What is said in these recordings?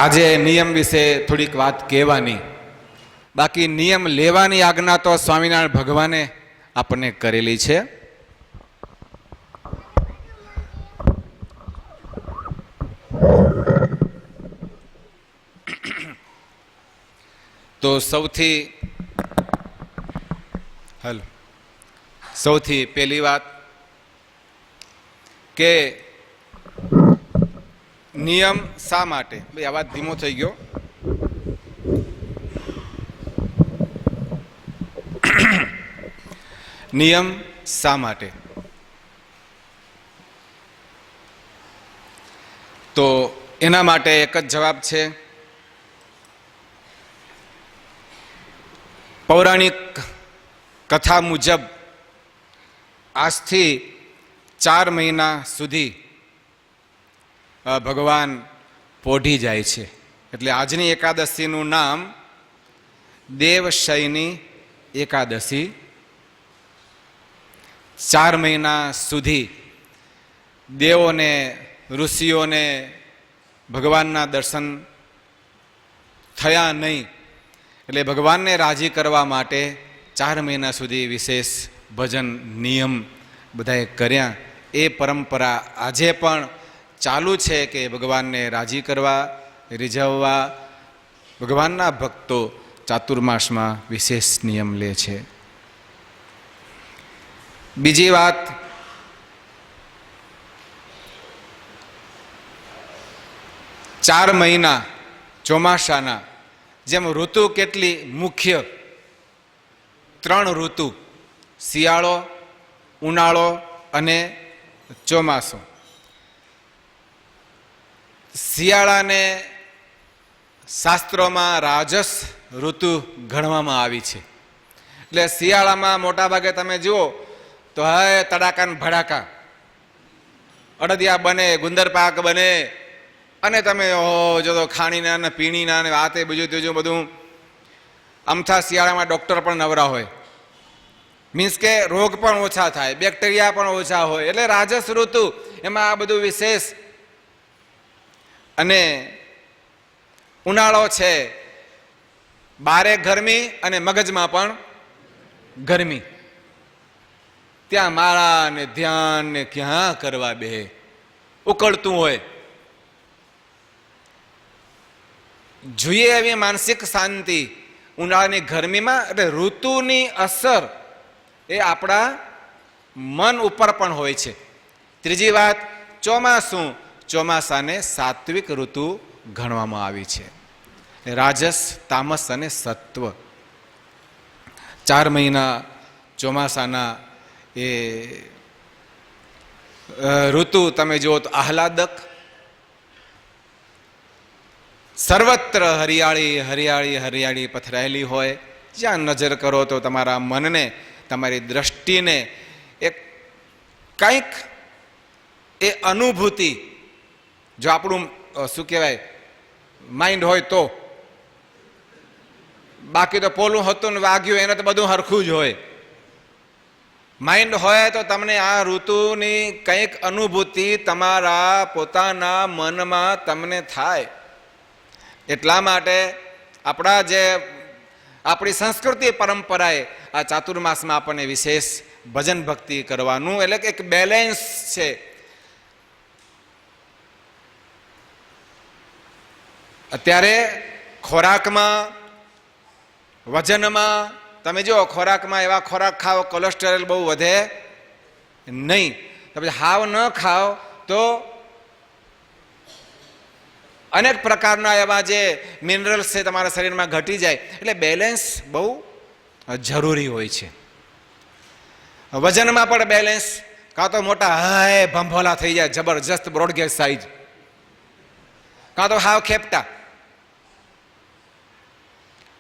આજે નિયમ વિશે થોડીક વાત કહેવાની, બાકી નિયમ લેવાની આજ્ઞા તો સ્વામિનારાયણ ભગવાને આપણને કરેલી છે. તો સૌથી પહેલી વાત કે નિયમ શા માટે? ભાઈ અવાજ ધીમો થઈ ગયો. નિયમ શા માટે? તો એના માટે એક જ જવાબ છે. પૌરાણિક કથા મુજબ આજથી 4 મહિના સુધી ભગવાન પોઢી જાય છે. એટલે આજની એકાદશીનું નામ દેવશયની એકાદશી. 4 મહિના સુધી દેવોને, ઋષિઓને ભગવાનના દર્શન થયા નહીં. એટલે ભગવાનને રાજી કરવા માટે 4 મહિના સુધી વિશેષ ભજન નિયમ બધાએ કર્યા. એ પરંપરા આજે પણ ચાલુ છે કે ભગવાનને રાજી કરવા, રીઝવવા ભગવાનના ભક્તો ચાતુર્માસમાં વિશેષ નિયમ લે છે. બીજી વાત, ચાર મહિના ચોમાસાના, જેમ ઋતુ કેટલી મુખ્ય, 3 ઋતુ, શિયાળો, ઉનાળો અને ચોમાસું. શિયાળાને શાસ્ત્રોમાં રાજસ ઋતુ ગણવામાં આવી છે. એટલે શિયાળામાં મોટાભાગે તમે જુઓ તો હે તડાકા ભડાકા, અડદિયા બને, ગુંદર પાક બને, અને તમે જો તો ખાણીના ને પીણીના ને વાતે બીજું ત્રીજું બધું. અમથા શિયાળામાં ડૉક્ટર પણ નવરા હોય, મીન્સ કે રોગ પણ ઓછા થાય, બેક્ટેરિયા પણ ઓછા હોય. એટલે રાજસ ઋતુ, એમાં આ બધું વિશેષ. અને ઉનાળો છે, બારે ગરમી અને મગજમાં પણ ગરમી. ત્યાં માળા ને ધ્યાન ને ક્યાં કરવા બે, ઉકળતું હોય. જોઈએ એવી માનસિક શાંતિ ઉનાળાની ગરમીમાં. એટલે ઋતુની અસર એ આપણા મન ઉપર પણ હોય છે. ત્રીજી વાત, ચોમાસું, ચોમાસાને સાત્વિક ઋતુ ગણવામાં આવી છે. રાજસ, તામસ અને સત્વ. 4 મહિના ચોમાસાના એ ઋતુ તમે જુઓ તો આહલાદક, સર્વત્ર હરિયાળી હરિયાળી હરિયાળી પથરાયેલી હોય. જ્યાં નજર કરો તો તમારા મનને, તમારી દ્રષ્ટિને એક કંઈક એ અનુભૂતિ, જો આપણું શું કહેવાય માઇન્ડ હોય તો, બાકી તો પોલું હતું ને વાગ્યું એને તો બધું હરખું જ હોય. માઇન્ડ હોય તો તમને આ ઋતુની કંઈક અનુભૂતિ તમારા પોતાના મનમાં તમને થાય. એટલા માટે આપણી સંસ્કૃતિ પરંપરાએ આ ચાતુર્માસમાં આપણને વિશેષ ભજન ભક્તિ કરવાનું, એટલે કે એક બેલેન્સ છે. અત્યારે ખોરાકમાં, વજનમાં તમે જો ખોરાકમાં એવા ખોરાક ખાઓ કોલેસ્ટ્રોલ બહુ વધે નહીં. તમે હાવ ન ખાઓ તો અનેક પ્રકારના એવા જે મિનરલ્સ છે તમારા શરીરમાં ઘટી જાય. એટલે બેલેન્સ બહુ જરૂરી હોય છે. વજનમાં પણ બેલેન્સ, કાં તો મોટા હાય ભંભોલા થઈ જાય જબરજસ્ત બ્રોડગેજ સાઈઝ, કાં તો હાવ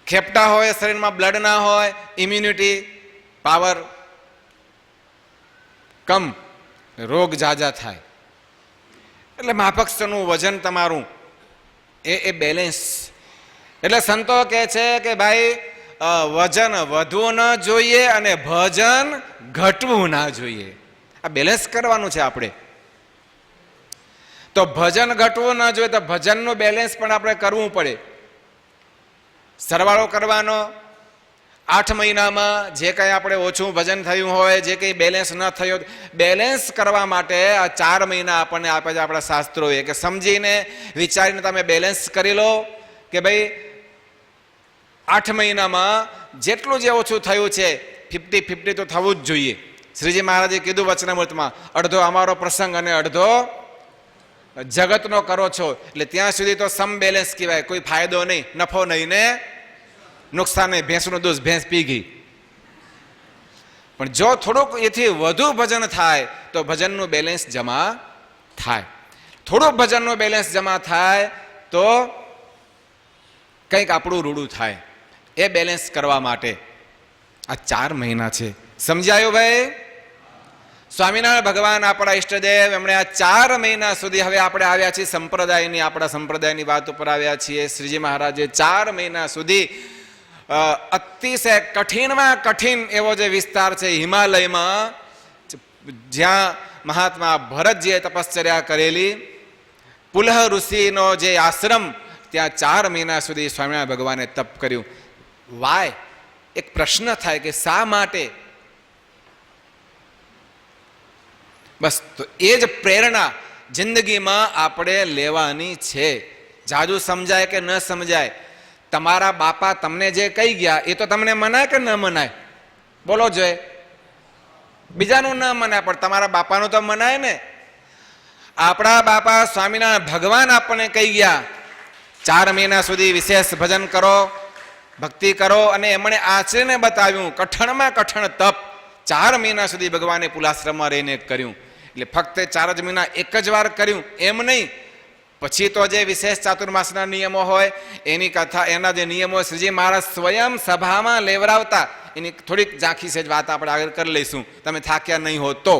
ખેપટા હોય, શરીરમાં બ્લડ ના હોય, ઇમ્યુનિટી પાવર કમ, રોગ જાજા થાય. એટલે માફકનું વજન તમારું એ બેલેન્સ. એટલે સંતો કહે છે કે ભાઈ વજન વધવું ન જોઈએ અને ભજન ઘટવું ના જોઈએ. આ બેલેન્સ કરવાનું છે આપણે. તો ભજન ઘટવું ન જોઈએ, તો ભજનનું બેલેન્સ પણ આપણે કરવું પડે. સરવાળો કરવાનો, 8 મહિનામાં જે કંઈ આપણે ઓછું ભજન થયું હોય, જે કંઈ બેલેન્સ ન થયું, બેલેન્સ કરવા માટે આ 4 મહિના આપણને આપે છે આપણા શાસ્ત્રોએ, કે સમજીને વિચારીને તમે બેલેન્સ કરી લો કે ભાઈ 8 મહિનામાં જેટલું જે ઓછું થયું છે 50-50 તો થવું જ જોઈએ. શ્રીજી મહારાજે કીધું વચનામૃતમાં, અડધો અમારો પ્રસંગ અને અડધો જગતનો કરો છો, એટલે ત્યાં સુધી તો સમ બેલેન્સ કહેવાય, કોઈ ફાયદો નહીં, નફો નહીં ને નુકસાન નહીં. ભેંસનું દૂધ ભેંસ પી ગઈ. પણ જો થોડુંક એથી વધુ ભજન થાય તો ભજનનું બેલેન્સ જમા થાય. થોડુંક ભજનનું બેલેન્સ જમા થાય તો કંઈક આપણું રૂડું થાય. એ બેલેન્સ કરવા માટે આ 4 મહિના છે. સમજાયું ભાઈ? સ્વામિનારાયણ ભગવાન આપણા ઈષ્ટદેવ, એમણે આ 4 મહિના સુધી, હવે આપણે આવ્યા છીએ સંપ્રદાયની, આપણા સંપ્રદાયની વાત ઉપર આવ્યા છીએ. શ્રીજી મહારાજે 4 મહિના સુધી અતિશય કઠિનમાં કઠિન એવો જે વિસ્તાર છે હિમાલયમાં, જ્યાં મહાત્મા ભરતજીએ તપશ્ચર્યા કરેલી, પુલહ ઋષિનો જે આશ્રમ, ત્યાં 4 મહિના સુધી સ્વામિનારાયણ ભગવાને તપ કર્યું. વાય? એક પ્રશ્ન થાય કે શા માટે? બસ, તો એ જ પ્રેરણા જિંદગીમાં આપણે લેવાની છે. જાજુ સમજાય કે ન સમજાય, તમારા બાપા તમને જે કહી ગયા એ તો તમને મનાય કે ન મનાય? બોલો જોઈએ. બીજાનું ન મનાય પણ તમારા બાપાનું તો મનાય ને. આપણા બાપા સ્વામિનારાયણ ભગવાન આપણને કહી ગયા 4 મહિના સુધી વિશેષ ભજન કરો, ભક્તિ કરો, અને એમણે આચરીને બતાવ્યું. કઠણમાં કઠણ તપ 4 મહિના સુધી ભગવાને પુલાશ્રમમાં રહીને કર્યું. એટલે ફક્ત 4 જ મહિના એક જ વાર કર્યું એમ નહીં. પછી તો જે વિશેષ ચાતુર્માસના નિયમો હોય એની કથા, એના જે નિયમો શ્રીજી મહારાજ સ્વયં સભામાં લેવરાવતા, એની થોડીક ઝાંખી છે વાત આપણે આગળ કરી લઈશું. તમે થાક્યા નહીં હો તો,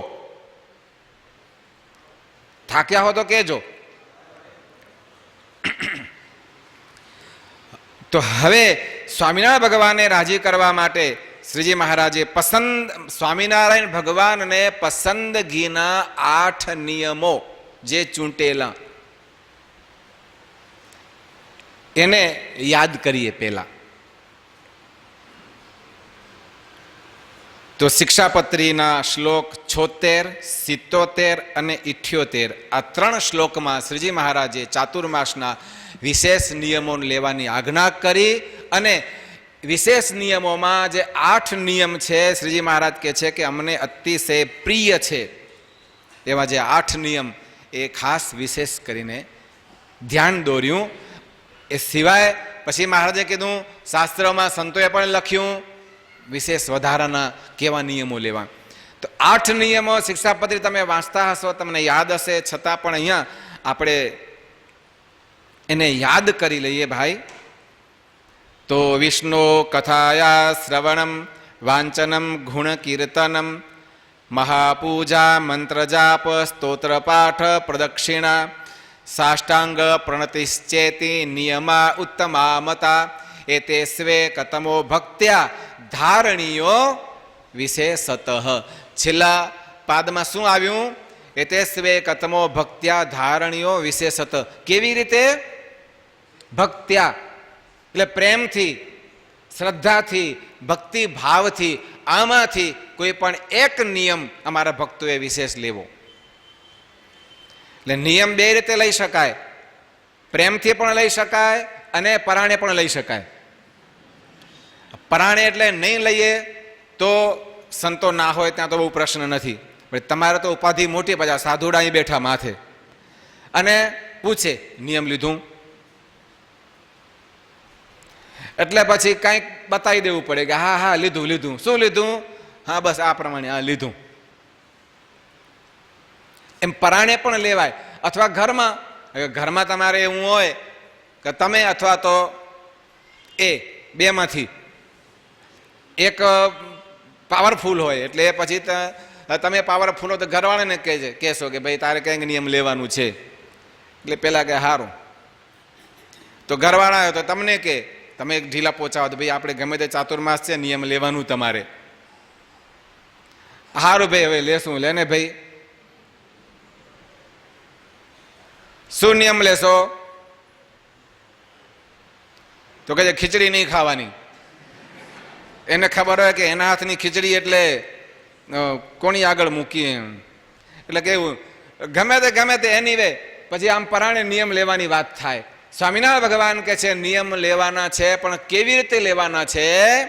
થાક્યા હો તો કહેજો. તો હવે સ્વામિનારાયણ ભગવાનને રાજી કરવા માટે શ્રીજી મહારાજે સ્વામિનારાયણ ભગવાનને પસંદગીના 8 નિયમો જે ચૂંટેલા એને યાદ કરીએ. પહેલા તો શિક્ષાપત્રીના શ્લોક 76, 77 અને 78, આ 3 શ્લોકમાં શ્રીજી મહારાજે ચાતુર્માસના વિશેષ નિયમો લેવાની આજ્ઞા કરી. અને વિશેષ નિયમોમાં જે 8 નિયમ છે, શ્રીજી મહારાજ કહે છે કે અમને અતિશય પ્રિય છે, એવા જે 8 નિયમ એ ખાસ વિશેષ કરીને ધ્યાન દોર્યું. એ સિવાય પછી મહારાજે કીધું, શાસ્ત્રોમાં સંતોએ પણ લખ્યું વિશેષ વધારાના કેવા નિયમો લેવા. તો 8 નિયમો શિક્ષાપત્રી તમે વાંચતા હશો, તમને યાદ હશે, છતાં પણ અહીંયા આપણે એને યાદ કરી લઈએ ભાઈ. તો વિષ્ણુ કથાયા શ્રવણમ વાંચનમ ગુણ કીર્તનમ મહાપૂજા મંત્રજાપ સ્તોત્રપાઠ પ્રદક્ષિણા સાષ્ટાંગ પ્રણતિશ્ચેતિ નિયમા ઉત્તમા મતા એતે સ્વે કતમો ભક્ત્યા ધારણીયો વિશેષતઃ. છેલ્લા પાદમાં શું આવ્યું? એતે સ્વે કતમો ભક્ત્યા ધારણીયો વિશેષતઃ. કેવી રીતે? ભક્ત્યા એટલે પ્રેમથી, શ્રદ્ધાથી, ભક્તિ ભાવથી, આમાંથી કોઈ પણ એક નિયમ અમારા ભક્તોએ વિશેષ લેવો. એટલે નિયમ 2 રીતે લઈ શકાય, પ્રેમથી પણ લઈ શકાય અને પરાણે પણ લઈ શકાય. પરાણે એટલે નહીં લઈએ તો સંતો ના હોય ત્યાં તો બહુ પ્રશ્ન નથી. તમારે તો ઉપાધિ મોટી, પાછા સાધુડા અહીં બેઠા માથે, અને પૂછે નિયમ લીધું? એટલે પછી કંઈક બતાવી દેવું પડે કે હા હા લીધું લીધું. શું લીધું? હા બસ આ પ્રમાણે, હા લીધું. એમ પરાણે પણ લેવાય. અથવા ઘરમાં તમારે એવું હોય કે તમે અથવા તો એ 2 માંથી એક પાવરફુલ હોય, એટલે પછી તમે પાવરફુલ હો તો ઘરવાળાને કહેશો કે ભાઈ તારે કંઈક નિયમ લેવાનું છે. એટલે પેલા કે સારું. તો ઘરવાળા હોય તો તમને કે તમે એક ઢીલા પહોંચાવો તો ભાઈ આપણે ગમે તે ચાતુર્માસ છે, નિયમ લેવાનું તમારે. સારું ભાઈ હવે લેશું, લેને ભાઈ. શું નિયમ લેશો? તો કહે ખીચડી નહીં ખાવાની. એને ખબર હોય કે એના હાથની ખીચડી એટલે કોની આગળ મૂકી એમ. એટલે કેવું ગમે તે એની વે પછી આમ પરાણે નિયમ લેવાની વાત થાય. સ્વામિનારાયણ ભગવાન કે છે નિયમ લેવાના છે, પણ કેવી રીતે લેવાના છે?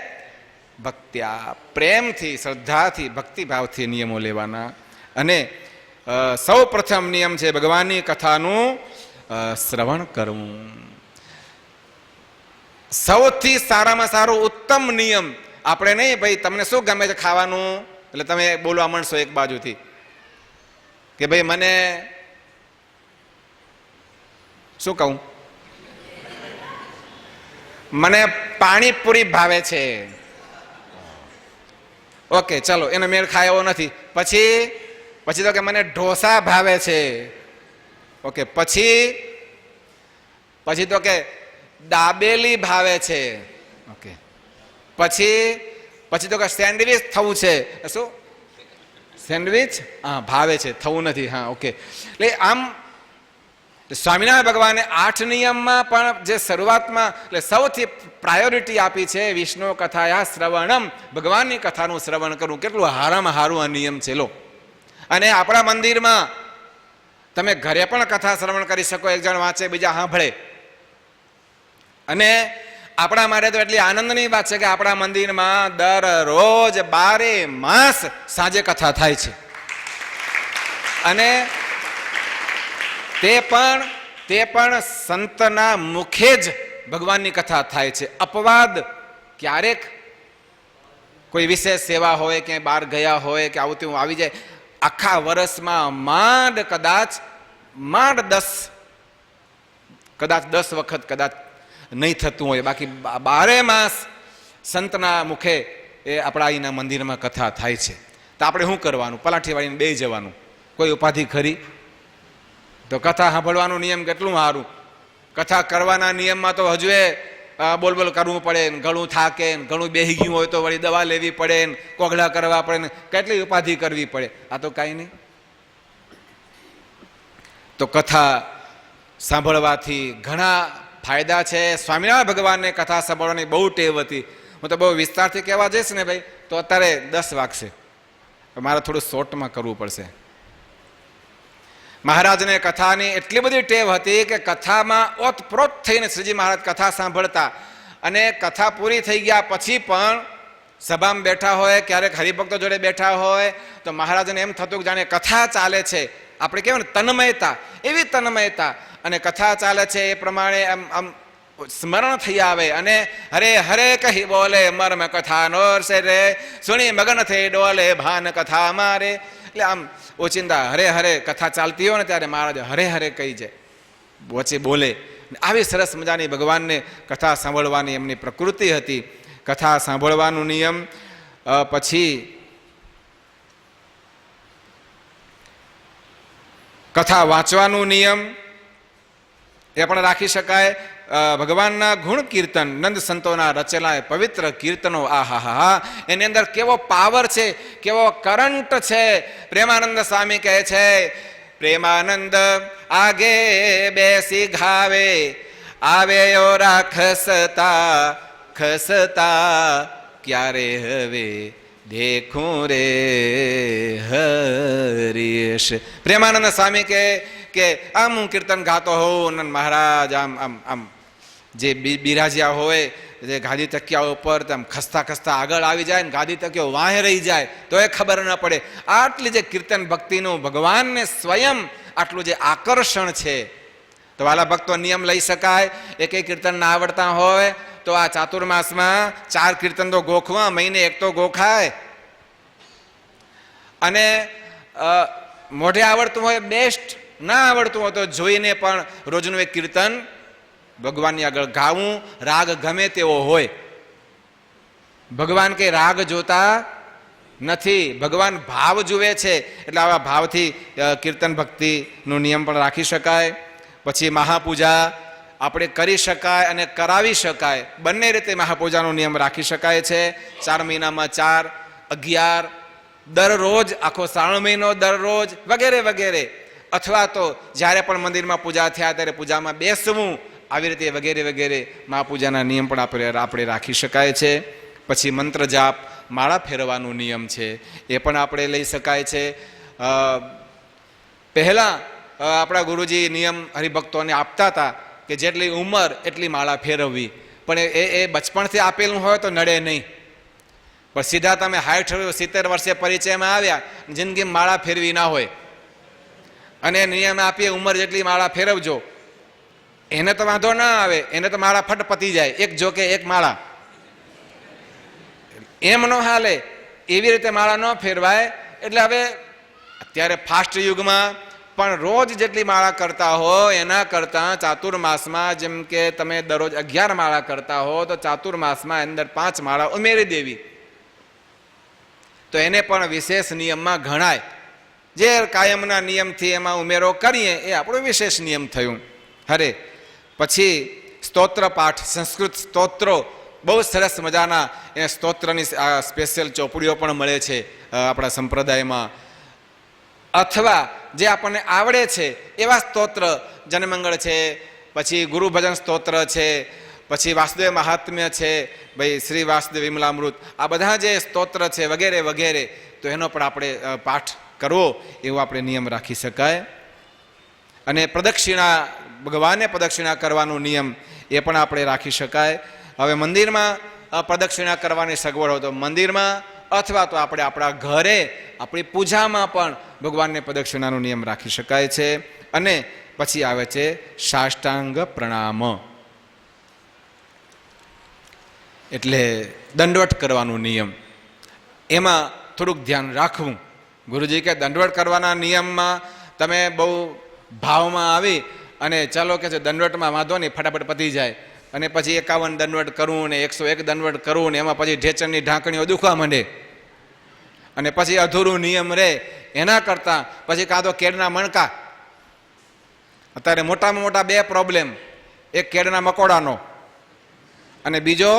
ભક્ત્યા, પ્રેમથી, શ્રદ્ધાથી, ભક્તિભાવથી નિયમો લેવાના. અને સૌ પ્રથમ નિયમ છે ભગવાનની કથાનું શ્રવણ કરવું. સૌથી સારામાં સારો ઉત્તમ નિયમ. આપણે નહીં ભાઈ તમને શું ગમે છે ખાવાનું, એટલે તમે બોલવા માંડશો એક બાજુથી કે ભાઈ મને શું કહું, મને પાણીપુરી ભાવે છે. ઓકે ચલો, એનો મેળ ખાય એવો નથી. પછી તો કે મને ઢોસા ભાવે છે. ઓકે, પછી તો કે દાબેલી ભાવે છે. ઓકે, પછી તો કે સેન્ડવિચ થવું છે. શું સેન્ડવિચ? હા ભાવે છે, થવું નથી. હા ઓકે. એટલે આમ સ્વામિનારાયણ ભગવાને 8 નિયમમાં પણ જે શરૂઆતમાં એટલે સૌથી પ્રાયોરિટી આપી છે વિષ્ણુ કથાયા શ્રવણમ, ભગવાનની કથાનું શ્રવણ કરવું. કેટલું હારામાં હારું આ નિયમ છે લો. અને આપણા મંદિરમાં તમે ઘરે પણ કથા શ્રવણ કરી શકો, એક જણ વાંચે બીજા સાંભળે. અને આપણા માટે તો એટલી આનંદની વાત છે કે આપણા મંદિરમાં દરરોજ 12 માસ સાંજે કથા થાય છે. અને તે પણ સંતના મુખે જ ભગવાનની કથા થાય છે. અપવાદ ક્યારેક કોઈ વિશેષ સેવા હોય, ક્યાંય બહાર ગયા હોય કે આવું તેવું આવી જાય, આખા વર્ષમાં માંડ 10 વખત કદાચ નહીં થતું હોય, બાકી 12 માસ સંતના મુખે એ આપણા અહીંના મંદિરમાં કથા થાય છે. તો આપણે શું કરવાનું? પલાઠી વાળીને બે જવાનું. કોઈ ઉપાધિ ખરી? તો કથા સાંભળવાનો નિયમ કેટલું સારું. કથા કરવાના નિયમમાં તો હજુ બોલ કરવું પડે, ઘણું થાકે, ઘણું બેહી ગયું હોય તો વળી દવા લેવી પડે, કોગળા કરવા પડે, કેટલી ઉપાધિ કરવી પડે. આ તો કાંઈ નહીં. તો કથા સાંભળવાથી ઘણા ફાયદા છે. સ્વામિનારાયણ ભગવાનને કથા સાંભળવાની બહુ ટેવ હતી. હું તો બહુ વિસ્તારથી કહેવા જઈશ ને ભાઈ તો અત્યારે 10 વાગશે. મારે થોડું શોર્ટમાં કરવું પડશે. મહારાજને કથાની એટલી બધી ટેવ હતી કે કથામાં ઓતપ્રોત થઈને શ્રીજી મહારાજ કથા સાંભળતા. અને કથા પૂરી થઈ ગયા પછી પણ સભામાં બેઠા હોય, ક્યારેક હરિભક્તો જોડે બેઠા હોય તો મહારાજને એમ થતું કે જાણે કથા ચાલે છે. આપણે કહેવાય ને તન્મયતા, એવી તન્મયતા. અને કથા ચાલે છે એ પ્રમાણે આમ સ્મરણ થઈ આવે. અને હરે હરે કહી બોલે મર્મ કથા નોરસે રે, સુણી મગન થઈ ડોલે ભાન કથા મારે. એટલે આમ ઓચિંતા હરે હરે કથા ચાલતી હોય ને ત્યારે મહારાજ હરે હરે કહી જાય, વચ્ચે બોલે. આવી સરસ મજાની ભગવાનને કથા સાંભળવાની એમની પ્રકૃતિ હતી. કથા સાંભળવાનો નિયમ. પછી કથા વાંચવાનો નિયમ એ પણ રાખી શકાય. ભગવાનના ગુણ કીર્તન, નંદ સંતોના રચેલા પવિત્ર કીર્તનો, આહાહા, એની અંદર કેવો પાવર છે, કેવો કરંટ છે. પ્રેમાનંદ સ્વામી કહે છે, પ્રેમાનંદ આગે બેસી ઘાવે, આવે ખસતા ક્યારે હવે દેખું રે હરીશ. પ્રેમાનંદ સ્વામી કે આમ હું કીર્તન ગાતો હોઉં, મહારાજ આમ જે બિરાજ્યા હોય જે ગાદી તકિયા ઉપર તેમ ખસતા ખસતા આગળ આવી જાય ને ગાદી તકિયો વાહે રહી જાય તો એ ખબર ન પડે. આટલી જે કીર્તન ભક્તિનું ભગવાનને સ્વયં આટલું જે આકર્ષણ છે. તો વાલા ભક્તો નિયમ લઈ શકાય. એક કીર્તન ના આવડતા હોય તો આ ચાતુર્માસમાં 4 કીર્તન તો ગોખવા, મહિને 1 તો ગોખાય. અને મોઢે આવડતું હોય બેસ્ટ, ના આવડતું હોય તો જોઈને પણ રોજનું એક કીર્તન ભગવાનની આગળ ગાવું. રાગ ગમે તેવો હોય, ભગવાન કે રાગ જોતા નથી, ભગવાન ભાવ જુએ છે. એટલે આવા ભાવથી કીર્તન ભક્તિનો નિયમ પણ રાખી શકાય. પછી મહાપૂજા આપણે કરી શકાય અને કરાવી શકાય. બંને રીતે મહાપૂજાનો નિયમ રાખી શકાય છે. 4 મહિનામાં 4, 11, દરરોજ આખો શ્રાવણ મહિનો દરરોજ વગેરે વગેરે. અથવા તો જ્યારે પણ મંદિરમાં પૂજા થયા ત્યારે પૂજામાં બેસવું, આવી રીતે વગેરે વગેરે મહાપૂજાના નિયમ પણ આપણે રાખી શકાય છે. પછી મંત્ર જાપ, માળા ફેરવાનો નિયમ છે એ પણ આપણે લઈ શકાય છે. પહેલાં આપણા ગુરુજી નિયમ હરિભક્તોને આપતા હતા કે જેટલી ઉંમર એટલી માળા ફેરવવી, પણ એ બચપણથી આપેલું હોય તો નડે નહીં. પણ સીધા તમે 60-70 વર્ષે પરિચયમાં આવ્યા, જિંદગીમાં માળા ફેરવી ના હોય અને નિયમ આપીએ ઉંમર જેટલી માળા ફેરવજો, એને તો વાંધો ના આવે, એને તો માળા ફટ પતી જાય, એક જોકે એક માળા, એમ ન હાલે. એવી રીતે માળા ન ફેરવાય. એટલે હવે અત્યારે ફાસ્ટ યુગમાં પણ રોજ જેટલી માળા કરતા હો એના કરતાં ચાતુર્માસમાં, જેમ કે તમે દરરોજ 11 માળા કરતા હો તો ચાતુર્માસમાં અંદર 5 માળા ઉમેરી દેવી, તો એને પણ વિશેષ નિયમમાં ગણાય. જે કાયમના નિયમથી એમાં ઉમેરો કરીએ એ આપણો વિશેષ નિયમ થયું. હરે પછી સ્તોત્ર પાઠ, સંસ્કૃત સ્તોત્રો બહુ સરસ મજાના એ સ્તોત્રની સ્પેશિયલ ચોપડીઓ પણ મળે છે આપણા સંપ્રદાયમાં. અથવા જે આપણને આવડે છે એવા સ્તોત્ર, જનમંગળ છે, પછી ગુરુભજન સ્તોત્ર છે, પછી વાસુદેવ મહાત્મ્ય છે, ભાઈ શ્રી વાસુદેવ વિમલામૃત, આ બધા જે સ્તોત્ર છે વગેરે વગેરે, તો એનો પણ આપણે પાઠ કરવો એવો આપણે નિયમ રાખી શકાય. અને પ્રદક્ષિણા, ભગવાનને પ્રદક્ષિણા કરવાનો નિયમ એ પણ આપણે રાખી શકાય. હવે મંદિરમાં પ્રદક્ષિણા કરવાની સગવડ હોય તો મંદિરમાં, અથવા તો આપણે આપણા ઘરે આપણી પૂજામાં પણ ભગવાનને પ્રદક્ષિણાનો નિયમ રાખી શકાય છે. અને પછી આવે છે સાષ્ટાંગ પ્રણામ, એટલે દંડવટ કરવાનો નિયમ. એમાં થોડુંક ધ્યાન રાખવું. ગુરુજી કે દંડવટ કરવાના નિયમમાં તમે બહુ ભાવમાં આવી અને ચાલો કે છે દંડવટમાં વાંધો નહીં, ફટાફટ પતી જાય, અને પછી 51 દંડવટ કરવું ને 101 દંડવટ કરવું ને એમાં પછી ઢેચણની ઢાંકણીઓ દુખવા માંડે અને પછી અધૂરું નિયમ રહે. એના કરતાં પછી કાં તો કેળના મણકા, અત્યારે મોટામાં મોટા 2 પ્રોબ્લેમ, એક કેળના મકોડાનો અને બીજો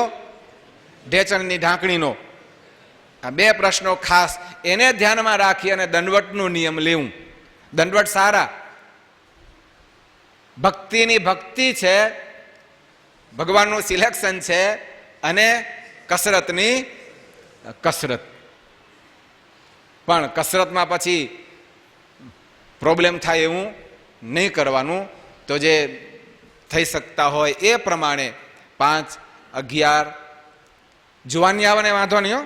ઢેચણની ઢાંકણીનો. આ 2 પ્રશ્નો ખાસ એને ધ્યાનમાં રાખી અને દંડવટનું નિયમ લેવું. દંડવટ સારા, ભક્તિની ભક્તિ છે, ભગવાનનું સિલેક્શન છે, અને કસરતની કસરત. પણ કસરતમાં પછી પ્રોબ્લેમ થાય એવું નહીં કરવાનું. તો જે થઈ શકતા હોય એ પ્રમાણે 5, 11 જુવાની આવે ને વાંધો નહીં હો.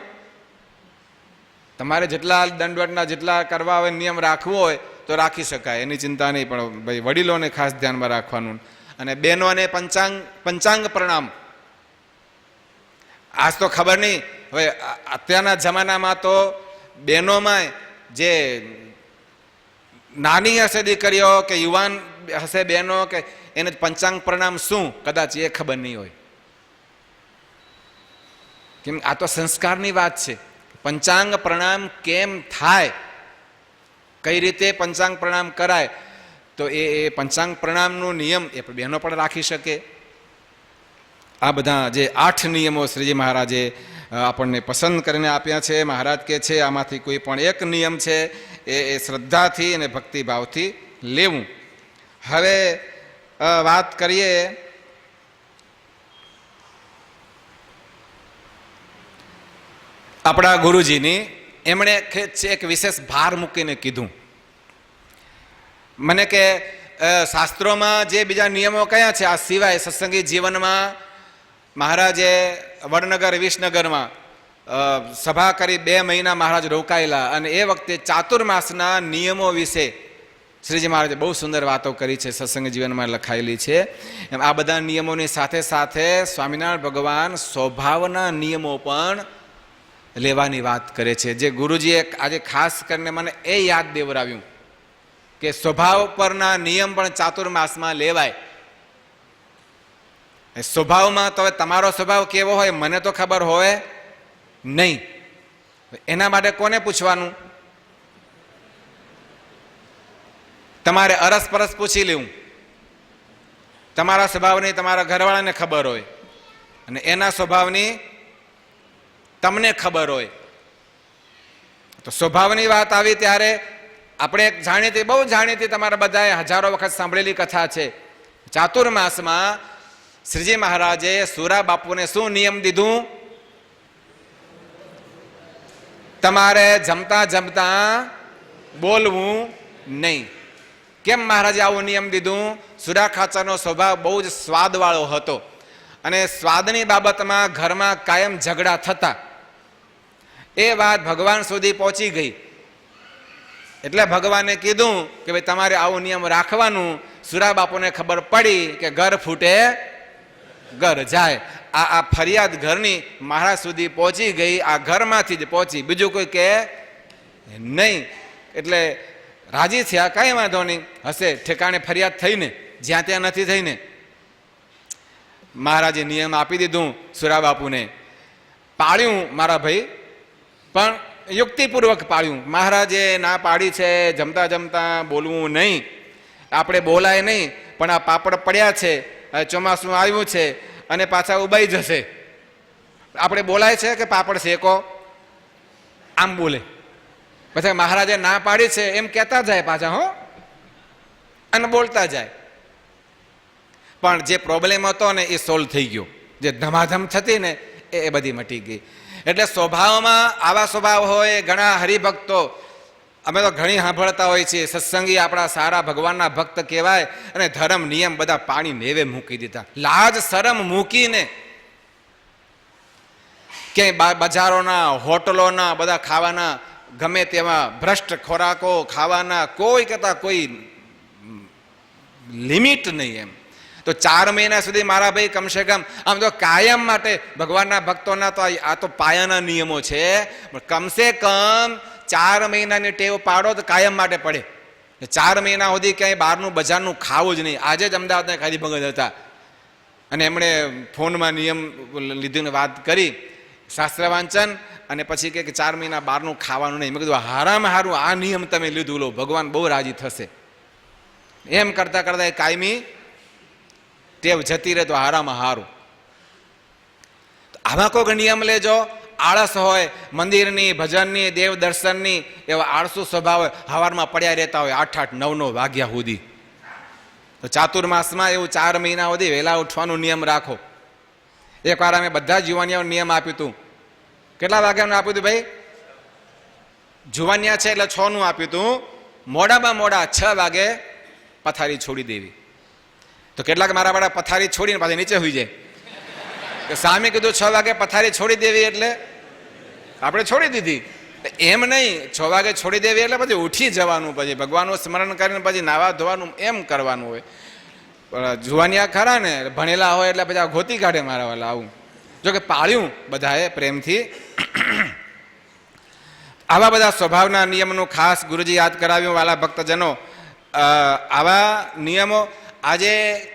તમારે જેટલા દંડવટના જેટલા કરવા હોય નિયમ રાખવો હોય તો રાખી શકાય, એની ચિંતા નહીં. પણ ભાઈ વડીલોને ખાસ ધ્યાનમાં રાખવાનું. અને બહેનોને પંચાંગ પ્રણામ. આજ તો ખબર નહીં, હવે અત્યારના જમાનામાં તો બહેનોમાં જે નાની હશે દીકરીઓ કે યુવાન હશે બહેનો, કે એને પંચાંગ પ્રણામ શું કદાચ એ ખબર નહીં હોય. કેમ આ તો સંસ્કારની વાત છે. પંચાંગ પ્રણામ કેમ થાય, કઈ રીતે પંચાંગ પ્રણામ કરાય, તો એ પંચાંગ પ્રણામનો નિયમ એ બહેનો પણ રાખી શકે. આ બધા જે 8 નિયમો શ્રીજી મહારાજે આપણને પસંદ કરીને આપ્યા છે. મહારાજ કહે છે આમાંથી કોઈ પણ એક નિયમ છે એ શ્રદ્ધાથી અને ભક્તિભાવથી લેવું. હવે વાત કરીએ આપણા ગુરુજીની. એમણે એક વિશેષ ભાર મૂકીને કીધું મને કે શાસ્ત્રોમાં જે બીજા નિયમો કયા છે આ સિવાય સત્સંગી જીવનમાં મહારાજે વડનગર વિસનગરમાં સભા કરી 2 મહિના મહારાજ રોકાયેલા, અને એ વખતે ચાતુર્માસના નિયમો વિશે શ્રીજી મહારાજે બહુ સુંદર વાતો કરી છે, સત્સંગ જીવનમાં લખાયેલી છે. એમ આ બધા નિયમોની સાથે સાથે સ્વામિનારાયણ ભગવાન સ્વભાવના નિયમો પણ લેવાની વાત કરે છે. જે ગુરુજીએ આજે ખાસ કરીને મને એ યાદ દેવરાવ્યું કે સ્વભાવ પરના નિયમ પણ ચાતુર્માસમાં લેવાય. સ્વભાવમાં તો તમારો સ્વભાવ કેવો હોય મને તો ખબર હોય નહીં, એના માટે કોને પૂછવાનું? તમારે અરસપરસ પૂછી લેવું. તમારા સ્વભાવની તમારા ઘરવાળાને ખબર હોય અને એના સ્વભાવની તમને ખબર હોય. તો સ્વભાવની વાત આવી ત્યારે આપણે એક જાણીતી, બહુ જાણીતી, તમારા બધાએ હજારો વખત સાંભળેલી કથા છે. ચાતુર્માસમાં શ્રીજી મહારાજે સુરા બાપુને શું નિયમ દીધું? તમારે જમતા જમતા બોલવું નહીં. કેમ મહારાજે આવો નિયમ દીધું? સુરા ખાચરનો સ્વભાવ બહુ જ સ્વાદવાળો હતો અને સ્વાદની બાબતમાં ઘરમાં કાયમ ઝઘડા થતા. એ વાત ભગવાન સુધી પહોંચી ગઈ. એટલે ભગવાને કીધું કે ભાઈ તમારે આવો નિયમ રાખવાનું. સુરા બાપુને ખબર પડી કે ઘર ફૂટે ઘર જાય. આ ફરિયાદ ઘરની મહારાજ સુધી પહોંચી ગઈ. આ ઘરમાંથી જ પહોંચી, બીજું કોઈ કે નહીં. એટલે રાજી થયા, કાંઈ વાંધો નહીં, હશે ઠેકાણે ફરિયાદ થઈને, જ્યાં ત્યાં નથી થઈને. મહારાજે નિયમ આપી દીધું સુરા બાપુને. પાળ્યું મારા ભાઈ, પણ યુક્તિપૂર્વક પાળ્યું. મહારાજે ના પાડી છે જમતા જમતા બોલવું નહીં. આપણે બોલાય નહીં, પણ આ પાપડ પડ્યા છે, ચોમાસું આવ્યું છે અને પાછા ઉબાઈ જશે. આપણે બોલાય છે કે પાપડ શેકો? આમ બોલે. પછી મહારાજે ના પાડી છે એમ કહેતા જાય પાછા, હો, અને બોલતા જાય. પણ જે પ્રોબ્લેમ હતો ને એ સોલ્વ થઈ ગયો. જે ધમાધમ થતી ને એ બધી મટી ગઈ. એટલે સ્વભાવમાં આવા સ્વભાવ હોય. ઘણા હરિભક્તો, અમે તો ઘણી સાંભળતા હોય છીએ, સત્સંગી આપણા સારા ભગવાનના ભક્ત કહેવાય, અને ધર્મ નિયમ બધા પાણી નેવે મૂકી દીધા. લાજ શરમ મૂકીને ક્યાંય બજારોના, હોટલોના બધા ખાવાના, ગમે તેવા ભ્રષ્ટ ખોરાકો ખાવાના, કોઈ કહેતા કોઈ લિમિટ નહીં. એમ તો 4 મહિના સુધી મારા ભાઈ કમસે કમ, આમ તો કાયમ માટે ભગવાનના ભક્તોના તો આ તો પાયાના નિયમો છે, પણ કમસે કમ 4 મહિનાની ટેવ પાડો તો કાયમ માટે પડે. 4 મહિના સુધી ક્યાંય બહારનું બજારનું ખાવું જ નહીં. આજે જ અમદાવાદના ખાલી ભગત હતા અને એમણે ફોનમાં નિયમ લીધીને વાત કરી, શાસ્ત્ર વાંચન, અને પછી કે 4 મહિના બહારનું ખાવાનું નહીં. મેં કીધું હારામાં હારું આ નિયમ તમે લીધું લો, ભગવાન બહુ રાજી થશે. એમ કરતા કરતા એ કાયમી ટેવ જતી રહે તો હારામાં હારું. આવા કોઈક નિયમ લેજો. આળસ હોય મંદિરની, ભજનની, દેવ દર્શનની, એવા આળસુ સ્વભાવ હોય, હવારમાં પડ્યા રહેતા હોય 8-8, 9-9 વાગ્યા સુધી. તો ચાતુર્માસમાં એવું 4 મહિના સુધી વહેલા ઉઠવાનો નિયમ રાખો. એકવાર અમે બધા જ જુવાનિયાઓ નિયમ આપ્યું હતું. કેટલા વાગ્યાનું આપ્યું હતું ભાઈ? જુવાનિયા છે એટલે 6 નું આપ્યું હતું. મોડામાં મોડા 6 વાગે પથારી છોડી દેવી. તો કેટલાક મારા વાળા પથારી છોડીને પાછી નીચે હોઈ જાય. કે સામે કીધું 6 વાગે પથારી છોડી દેવી એટલે આપણે છોડી દીધી. એમ નહીં, 6 વાગે છોડી દેવી એટલે પછી ઉઠી જવાનું, પછી ભગવાનનું સ્મરણ કરીને પછી નાવા ધોવાનું, એમ કરવાનું હોય. જુવાનિયા ખરા ને, ભણેલા હોય એટલે પછી ગોતી કાઢે મારા વાળા આવું. જો કે પાળ્યું બધાએ પ્રેમથી. આવા બધા સ્વભાવના નિયમનું ખાસ ગુરુજી યાદ કરાવ્યું. વાલા ભક્તજનો, આવા નિયમો આજે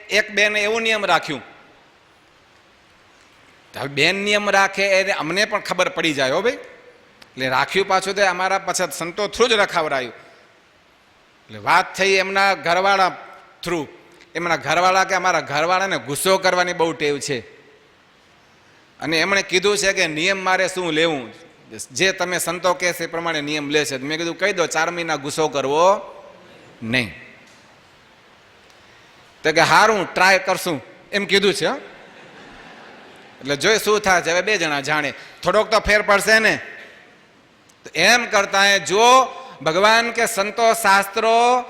એક બેન એવું નિયમ રાખ્યું. હવે બેન નિયમ રાખે એટલે અમને પણ ખબર પડી જાય, હો ભાઈ. એટલે રાખ્યું પાછું તો અમારા પાછળ સંતો થ્રુ જ રખાવરાયું. એટલે વાત થઈ એમના ઘરવાળા થ્રુ. એમના ઘરવાળા કે અમારા ઘરવાળાને ગુસ્સો કરવાની બહુ ટેવ છે, અને એમણે કીધું છે કે નિયમ મારે શું લેવું, જે તમે સંતો કહે છે એ પ્રમાણે નિયમ લેશે. મેં કીધું કહી દો 4 મહિના ગુસ્સો કરવો નહીં. તો કે હારું ટ્રાય કરશું એમ કીધું છે. એટલે જોઈ શું થાય છે, હવે 2 જણા જાણે. થોડોક તો ફેર પડશે ને. તો એમ કરતા જો ભગવાન કે સંતો શાસ્ત્રો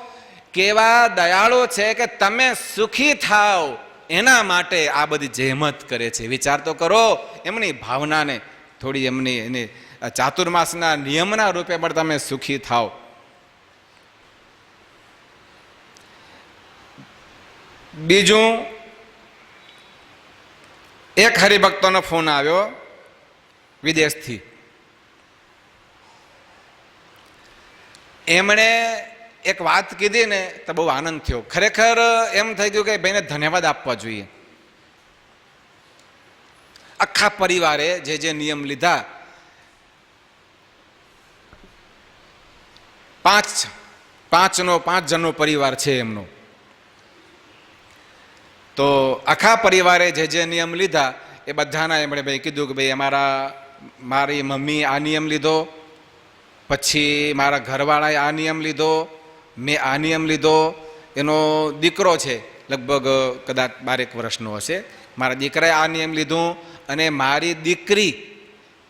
કેવા દયાળુ છે કે તમે સુખી થાવ એના માટે આ બધી જહેમત કરે છે. વિચાર તો કરો એમની ભાવનાને, થોડી એમની એની ચાતુર્માસના નિયમના રૂપે પણ તમે સુખી થાવ. બીજું, એક હરિભક્તોનો ફોન આવ્યો વિદેશથી. એમણે એક વાત કીધી ને તો બહુ આનંદ થયો. ખરેખર એમ થઈ ગયું કે ભાઈને ધન્યવાદ આપવા જોઈએ. આખા પરિવારે જે નિયમ લીધા, 5 જણનો પરિવાર છે એમનો. તો આખા પરિવારે જે નિયમ લીધા એ બધાના એમણે ભાઈ કીધું કે ભાઈ મારી મમ્મી આ નિયમ લીધો, પછી મારા ઘરવાળાએ આ નિયમ લીધો, મેં આ નિયમ લીધો. એનો દીકરો છે, લગભગ કદાચ 12 વર્ષનો હશે, મારા દીકરાએ આ નિયમ લીધું, અને મારી દીકરી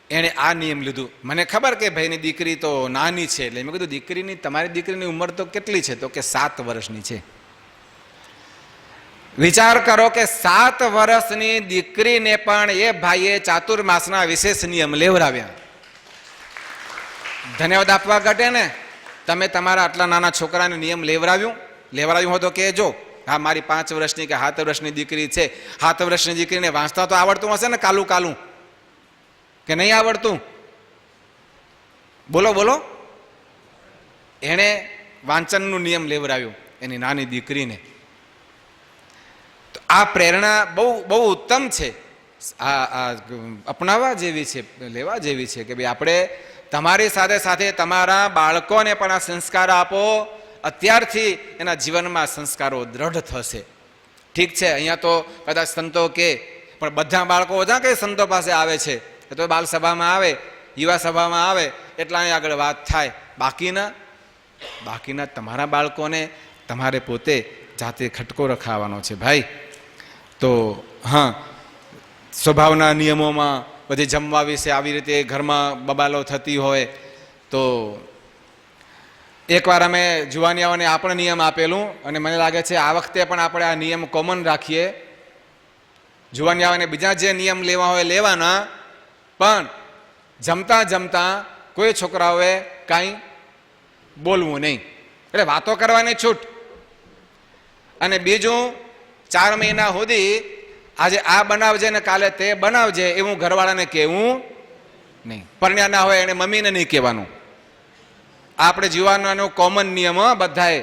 એણે આ નિયમ લીધું. મને ખબર કે ભાઈની દીકરી તો નાની છે, એટલે મેં કીધું તમારી દીકરીની ઉંમર તો કેટલી છે? તો કે 7 વર્ષની છે. વિચાર કરો કે 7 વર્ષની દીકરીને પણ એ ભાઈએ ચાતુર્માસના વિશેષ નિયમ લેવડાવ્યા. ધન્યવાદ આપવા ઘટે ને? તમે તમારા આટલા નાના છોકરાને નિયમ લેવડાવ્યું હોય તો કહેજો. હા, મારી 5 વર્ષની કે 7 વર્ષની દીકરી છે. 7 વર્ષની દીકરીને વાંચતા તો આવડતું હશે ને, કાલું કાલું, કે નહીં આવડતું? બોલો બોલો. એણે વાંચનનું નિયમ લેવડાવ્યું એની નાની દીકરીને. તો આ પ્રેરણા બહુ બહુ ઉત્તમ છે, આ અપનાવવા જેવી છે, લેવા જેવી છે કે ભાઈ આપણે તમારી સાથે સાથે તમારા બાળકોને પણ આ સંસ્કાર આપો. અત્યારથી એના જીવનમાં સંસ્કારો દ્રઢ થશે. ઠીક છે, અહીંયા તો કદાચ સંતો કે, પણ બધા બાળકો ઓછા કે સંતો પાસે આવે છે, એ તો બાલ સભામાં આવે, યુવા સભામાં આવે, એટલાની આગળ વાત થાય. બાકીના તમારા બાળકોને તમારે પોતે જાતે ખટકો રખાવાનો છે ભાઈ. તો હા, સ્વભાવના નિયમોમાં બધી જમવા વિશે આવી રીતે ઘરમાં બબાલો થતી હોય તો એકવાર અમે જુવાનિયાઓને આપણે નિયમ આપેલું, અને મને લાગે છે આ વખતે પણ આપણે આ નિયમ કોમન રાખીએ. જુવાનિયાઓને બીજા જે નિયમ લેવા હોય લેવાના, પણ જમતા જમતા કોઈ છોકરાઓએ કાંઈ બોલવું નહીં, એટલે વાતો કરવાની છૂટ. અને બીજું, 4 મહિના સુધી આજે આ બનાવજે ને કાલે તે બનાવજે એવું ઘરવાળાને કહેવું નહીં. પરણ્યા ના હોય એને મમ્મીને નહીં કહેવાનું. આપણે જીવવાનો કોમન નિયમ બધાએ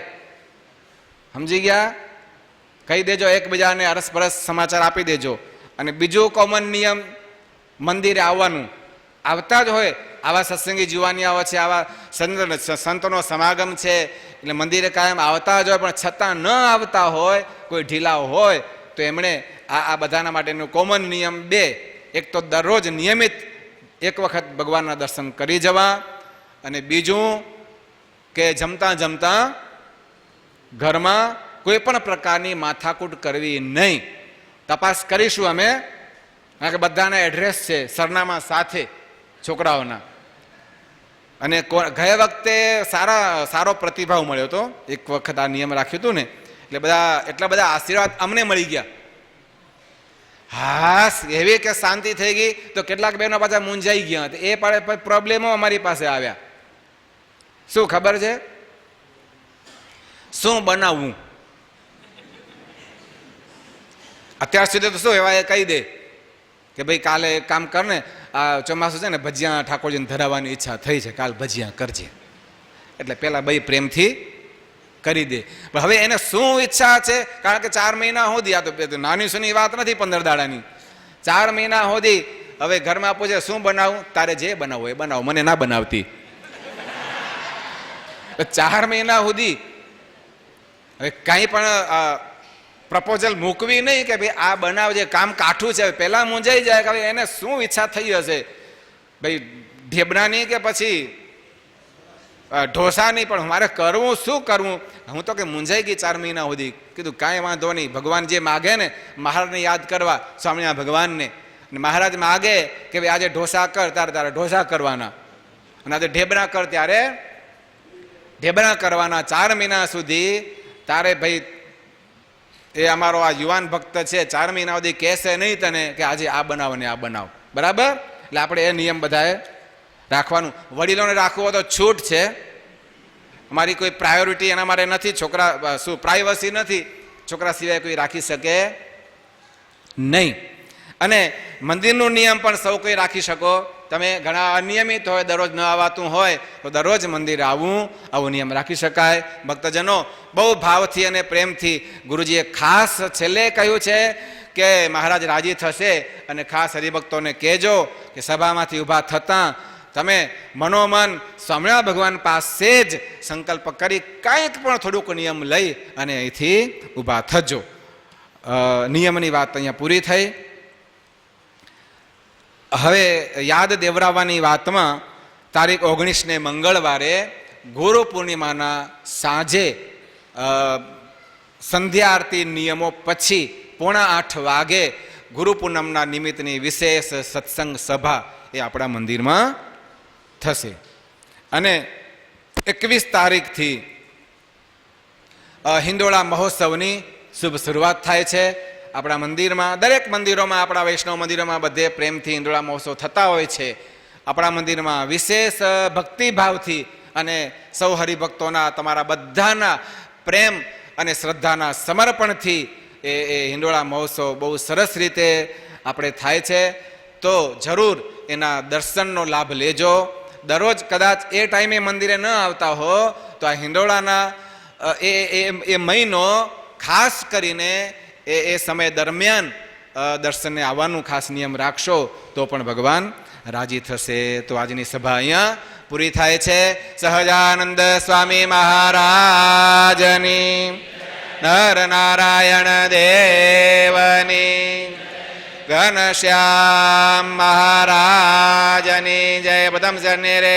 સમજી ગયા? કહી દેજો એકબીજાને, અરસપરસ સમાચાર આપી દેજો. અને બીજું કોમન નિયમ, મંદિરે આવવાનું. આવતા જ હોય, આવા સત્સંગી જીવાનિયાઓ છે, આવા સંતોનો સમાગમ છે, એટલે મંદિરે કાયમ આવતા જ હોય, પણ છતાં ન આવતા હોય, કોઈ ઢીલા હોય, તો એમણે આ બધાના માટેનું કોમન નિયમ 2. એક તો દરરોજ નિયમિત 1 વખત ભગવાનના દર્શન કરી જવા, અને બીજું કે જમતા જમતા ઘરમાં કોઈ પણ પ્રકારની માથાકૂટ કરવી નહીં. તપાસ કરીશું અમે, કારણ કે બધાના એડ્રેસ છે, સરનામા સાથે છોકરાઓના. અને ગયા વખતે સારો પ્રતિભાવ મળ્યો હતો. એક વખત આ નિયમ રાખ્યું હતું ને, એટલે એટલા બધા આશીર્વાદ અમને મળી ગયા. હા, એવી કે શાંતિ થઈ ગઈ. તો કેટલાક બહેનો પાછા મૂંઝાઈ ગયા, એ પણ પ્રોબ્લેમો અમારી પાસે આવ્યા. શું ખબર છે? શું બનાવવું? અત્યાર સુધી તો શું એવા એ કહી દે કે ભાઈ કાલે એક કામ કર ને, આ ચોમાસું છે ને, ભજીયા ઠાકોરજીને ધરાવવાની ઈચ્છા થઈ છે, કાલ ભજીયા કરજે. એટલે પેલા ભાઈ પ્રેમથી કરી દે. પણ હવે એને શું ઈચ્છા છે? કારણ કે 4 મહિના સુધી, આ તો નાની સુની વાત નથી, 15 દાડાની, 4 મહિના સુધી હવે ઘરમાં પૂછે શું બનાવું? તારે જે બનાવવું એ બનાવો, મને ના બનાવતી. 4 મહિના સુધી હવે કંઈ પણ પ્રપોઝલ મૂકવી નહીં કે ભાઈ આ બનાવજે, કામ કાઠું છે. પહેલા મૂંઝાઈ જાય કે એને શું ઈચ્છા થઈ હશે, ભાઈ ઢેબરાની કે પછી ઢોસાની, પણ મારે કરવું શું કરવું? હું તો કે મૂંઝાઈ ગઈ 4 મહિના સુધી. કીધું કાંઈ વાંધો નહીં, ભગવાન જે માગે ને, મહારાજને યાદ કરવા, સ્વામિનારાયણ ભગવાનને. અને મહારાજ માગે કે ભાઈ આજે ઢોસા કર, તારે ઢોસા કરવાના, અને આજે ઢેબરા કર, ત્યારે ઢેબરા કરવાના. 4 મહિના સુધી તારે ભાઈ, એ અમારો આ યુવાન ભક્ત છે, 4 મહિના સુધી કહેશે નહીં તને કે આજે આ બનાવ ને આ બનાવ. બરાબર? એટલે આપણે એ નિયમ બધાએ રાખવાનું. વડીલોને રાખવું હોય તો છૂટ છે, અમારી કોઈ પ્રાયોરિટી એના માટે નથી. છોકરા શું પ્રાઇવસી નથી, છોકરા સિવાય કોઈ રાખી શકે નહીં. અને મંદિરનો નિયમ પણ સૌ કોઈ રાખી શકો. તમે ઘણા અનિયમિત હોય, દરરોજ ન આવવાતું હોય, તો દરરોજ મંદિર આવવું, આવો નિયમ રાખી શકાય. ભક્તજનો, બહુ ભાવથી અને પ્રેમથી ગુરુજીએ ખાસ છેલ્લે કહ્યું છે કે મહારાજ રાજી થશે, અને ખાસ હરિભક્તોને કહેજો કે સભામાંથી ઊભા થતાં તમે મનોમન સ્વામિનારાયણ ભગવાન પાસે જ સંકલ્પ કરી કંઈક પણ થોડુંક નિયમ લઈ અને અહીંથી ઊભા થજો. નિયમની વાત અહીંયા પૂરી થઈ. હવે યાદ દેવરાવવાની વાતમાં તારીખ 19ને મંગળવારે ગુરુ પૂર્ણિમાના સાંજે સંધ્યા આરતી નિયમો પછી 7:45 વાગે ગુરુ પૂનમના નિમિત્તની વિશેષ સત્સંગ સભા એ આપણા મંદિરમાં થશે. અને 21 તારીખથી હિંડોળા મહોત્સવની શુભ શરૂઆત થાય છે. આપણા મંદિરમાં, દરેક મંદિરોમાં, આપણા વૈષ્ણવ મંદિરોમાં બધે પ્રેમથી હિંડોળા મહોત્સવ થતા હોય છે. આપણા મંદિરમાં વિશેષ ભક્તિભાવથી અને સૌ હરિભક્તોના, તમારા બધાના પ્રેમ અને શ્રદ્ધાના સમર્પણથી એ હિંડોળા મહોત્સવ બહુ સરસ રીતે આપણે થાય છે. તો જરૂર એના દર્શનનો લાભ લેજો. દરરોજ કદાચ એ ટાઈમે મંદિરે ન આવતા હો તો આ હિંડોળાના એ મહિનો ખાસ કરીને એ સમય દરમિયાન દર્શનને આવવાનું ખાસ નિયમ રાખશો તો પણ ભગવાન રાજી થશે. તો આજની સભા અહીંયા પૂરી થાય છે. સહજાનંદ સ્વામી મહારાજની, નર નારાયણ દેવની, ઘનશ્યામ મહારાજની જય. પદમ શરણે રે